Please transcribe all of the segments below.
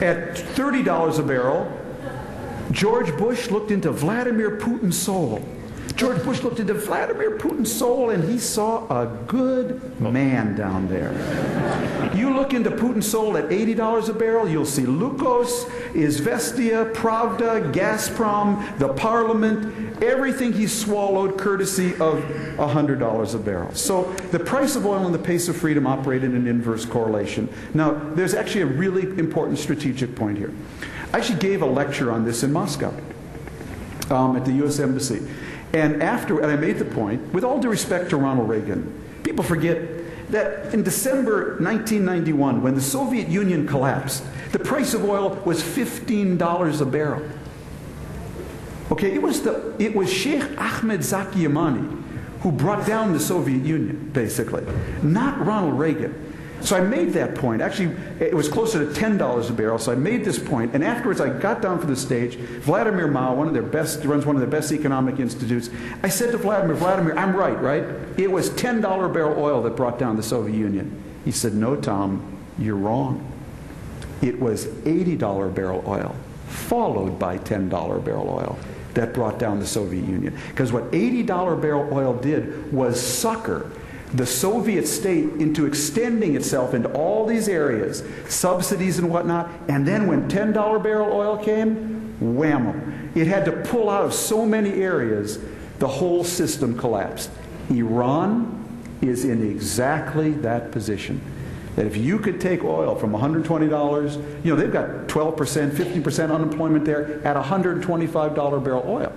At $30 a barrel, George Bush looked into Vladimir Putin's soul. George Bush looked into Vladimir Putin's soul and he saw a good man down there. You look into Putin's soul at $80 a barrel, you'll see Lukos, Izvestia, Pravda, Gazprom, the parliament, everything he swallowed courtesy of $100 a barrel. So the price of oil and the pace of freedom operate in an inverse correlation. Now, there's actually a really important strategic point here. I actually gave a lecture on this in Moscow at the U.S. Embassy. And I made the point, with all due respect to Ronald Reagan, people forget that in December 1991, when the Soviet Union collapsed, the price of oil was $15 a barrel. Okay, it was Sheikh Ahmed Zaki Yamani who brought down the Soviet Union, basically, not Ronald Reagan. So I made that point. Actually, it was closer to $10 a barrel, so I made this point. And afterwards, I got down from the stage. Vladimir Mao, runs one of their best economic institutes. I said to Vladimir, I'm right? It was $10 a barrel oil that brought down the Soviet Union. He said, no, Tom, you're wrong. It was $80 a barrel oil, followed by $10 a barrel oil, that brought down the Soviet Union. Because what $80 a barrel oil did was sucker the Soviet state into extending itself into all these areas, subsidies and whatnot, and then when $10 barrel oil came, whammo. It had to pull out of so many areas, the whole system collapsed. Iran is in exactly that position. That if you could take oil from $120, they've got 12%, 15% unemployment there at $125 barrel oil.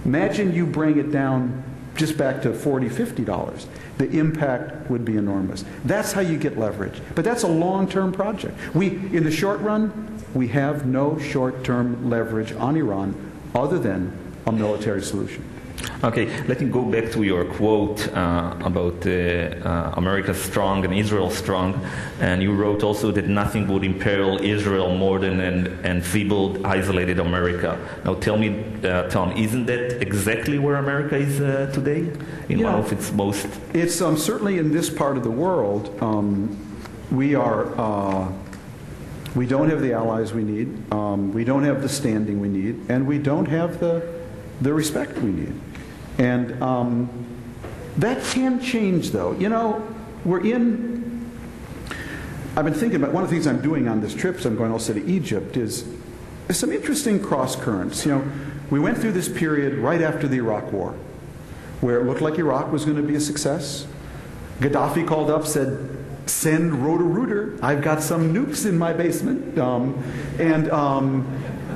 Imagine you bring it down just back to $40, $50. The impact would be enormous. That's how you get leverage. But that's a long-term project. In the short run, we have no short-term leverage on Iran other than a military solution. Okay, let me go back to your quote about America strong and Israel strong. And you wrote also that nothing would imperil Israel more than an enfeebled, isolated America. Now tell me, Tom, isn't that exactly where America is today? In one of its most... It's certainly in this part of the world, we don't have the allies we need, we don't have the standing we need, and we don't have the respect we need. And that can change, though. I've been thinking about, one of the things I'm doing on this trip, so I'm going also to Egypt, is there's some interesting cross currents. We went through this period right after the Iraq War, where it looked like Iraq was going to be a success. Gaddafi called up, said, send Rotor-Rooter, I've got some nukes in my basement.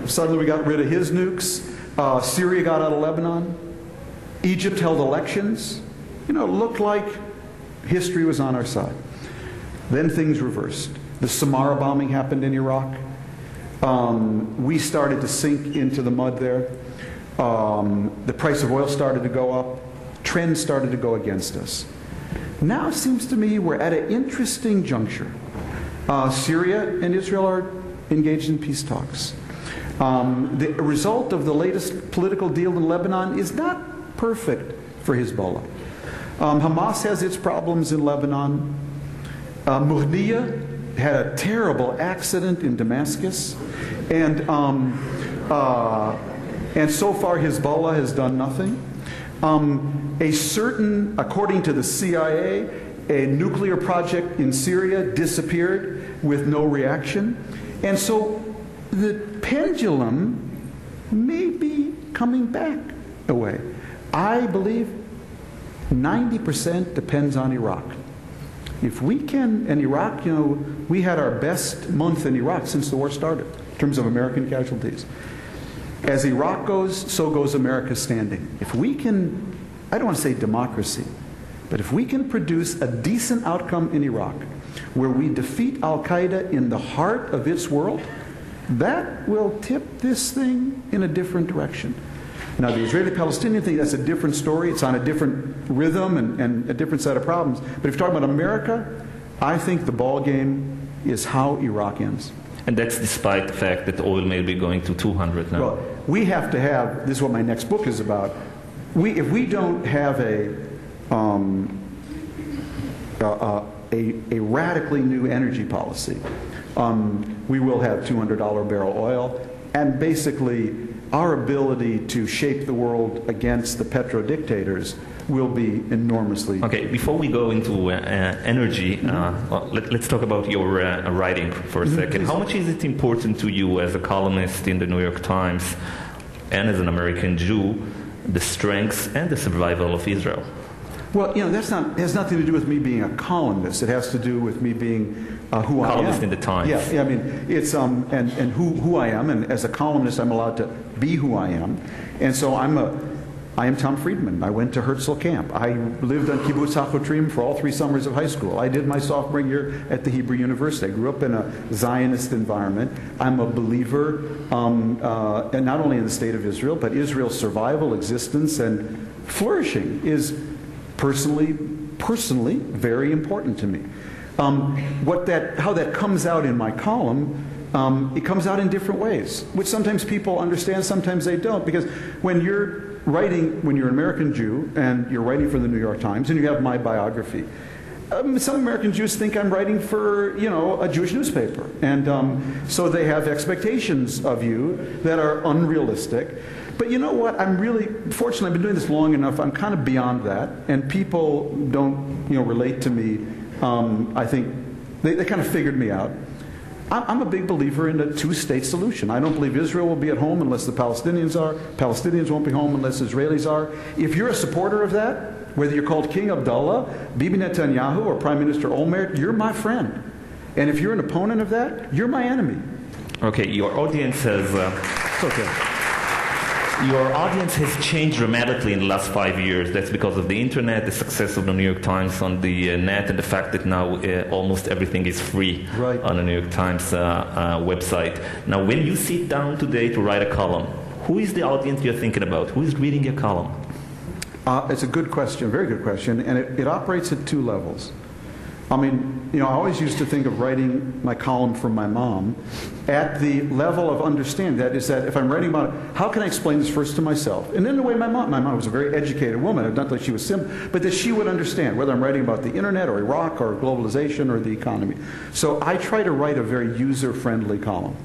Suddenly we got rid of his nukes. Syria got out of Lebanon. Egypt held elections. It looked like history was on our side. Then things reversed. The Samara bombing happened in Iraq. We started to sink into the mud there. The price of oil started to go up. Trends started to go against us. Now it seems to me we're at an interesting juncture. Syria and Israel are engaged in peace talks. The result of the latest political deal in Lebanon is not perfect for Hezbollah. Hamas has its problems in Lebanon. Mughniya had a terrible accident in Damascus. And so far Hezbollah has done nothing. According to the CIA, a nuclear project in Syria disappeared with no reaction. And so the pendulum may be coming back away. I believe 90% depends on Iraq. If we can, and Iraq, we had our best month in Iraq since the war started, in terms of American casualties. As Iraq goes, so goes America's standing. If we can, I don't want to say democracy, but if we can produce a decent outcome in Iraq, where we defeat Al-Qaeda in the heart of its world, that will tip this thing in a different direction. Now, the Israeli-Palestinian thing, that's a different story. It's on a different rhythm and a different set of problems. But if you're talking about America, I think the ball game is how Iraq ends. And that's despite the fact that oil may be going to 200 now. Well, we have to have, this is what my next book is about, if we don't have a a radically new energy policy. We will have $200 barrel oil, and basically our ability to shape the world against the petro-dictators will be enormously... Okay, before we go into energy, well, let's talk about your writing for a second. How much is it important to you as a columnist in the New York Times and as an American Jew, the strengths and the survival of Israel? Well, you know, it has nothing to do with me being a columnist. It has to do with me being who I am. Columnist in the Times. Yeah, I mean, it's and who I am, and as a columnist, I'm allowed to be who I am, and so I am Tom Friedman. I went to Herzl camp. I lived on Kibbutz Hachotrim for all 3 summers of high school. I did my sophomore year at the Hebrew University. I grew up in a Zionist environment. I'm a believer, and not only in the state of Israel, but Israel's survival, existence, and flourishing is personally very important to me. How that comes out in my column, it comes out in different ways, which sometimes people understand, sometimes they don't, because when you're an American Jew and you're writing for the New York Times and you have my biography, some American Jews think I'm writing for, you know, a Jewish newspaper, and so they have expectations of you that are unrealistic. But you know what? Fortunately, I've been doing this long enough. I'm kind of beyond that, and people don't, you know, relate to me. I think they kind of figured me out. I'm a big believer in a 2-state solution. I don't believe Israel will be at home unless the Palestinians are. Palestinians won't be home unless Israelis are. If you're a supporter of that, whether you're called King Abdullah, Bibi Netanyahu, or Prime Minister Olmert, you're my friend. And if you're an opponent of that, you're my enemy. Okay, your audience has... It's okay. Your audience has changed dramatically in the last 5 years. That's because of the internet, the success of the New York Times on the net, and the fact that now almost everything is free on the New York Times website. Now, when you sit down today to write a column, who is the audience you're thinking about? Who is reading your column? It's a good question, very good question, and it operates at 2 levels. I mean, you know, I always used to think of writing my column for my mom at the level of understanding. That is that if I'm writing about it, how can I explain this first to myself? And in the way my mom was a very educated woman, not that she was simple, but that she would understand, whether I'm writing about the internet or Iraq or globalization or the economy. So I try to write a very user-friendly column.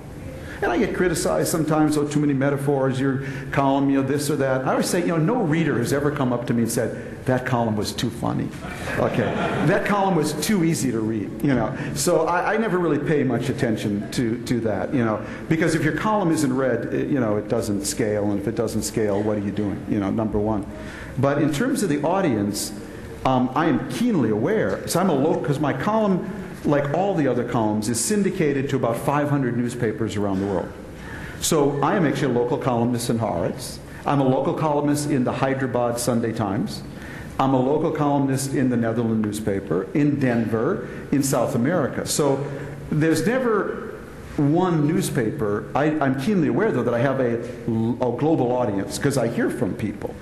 And I get criticized sometimes, oh, too many metaphors, your column, you know, this or that. I always say, you know, no reader has ever come up to me and said, that column was too funny. Okay, that column was too easy to read, you know. So I never really pay much attention to that, you know, because if your column isn't read, you know, it doesn't scale, and if it doesn't scale, what are you doing, you know, number one. But in terms of the audience, I am keenly aware, so I'm a local, because my column, like all the other columns, is syndicated to about 500 newspapers around the world. So I am actually a local columnist in Haaretz. I'm a local columnist in the Hyderabad Sunday Times. I'm a local columnist in the Netherlands newspaper, in Denver, in South America. So there's never one newspaper. I'm keenly aware, though, that I have a global audience, because I hear from people.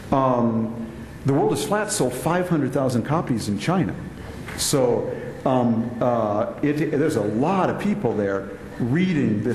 The World is Flat sold 500,000 copies in China. So there's a lot of people there reading this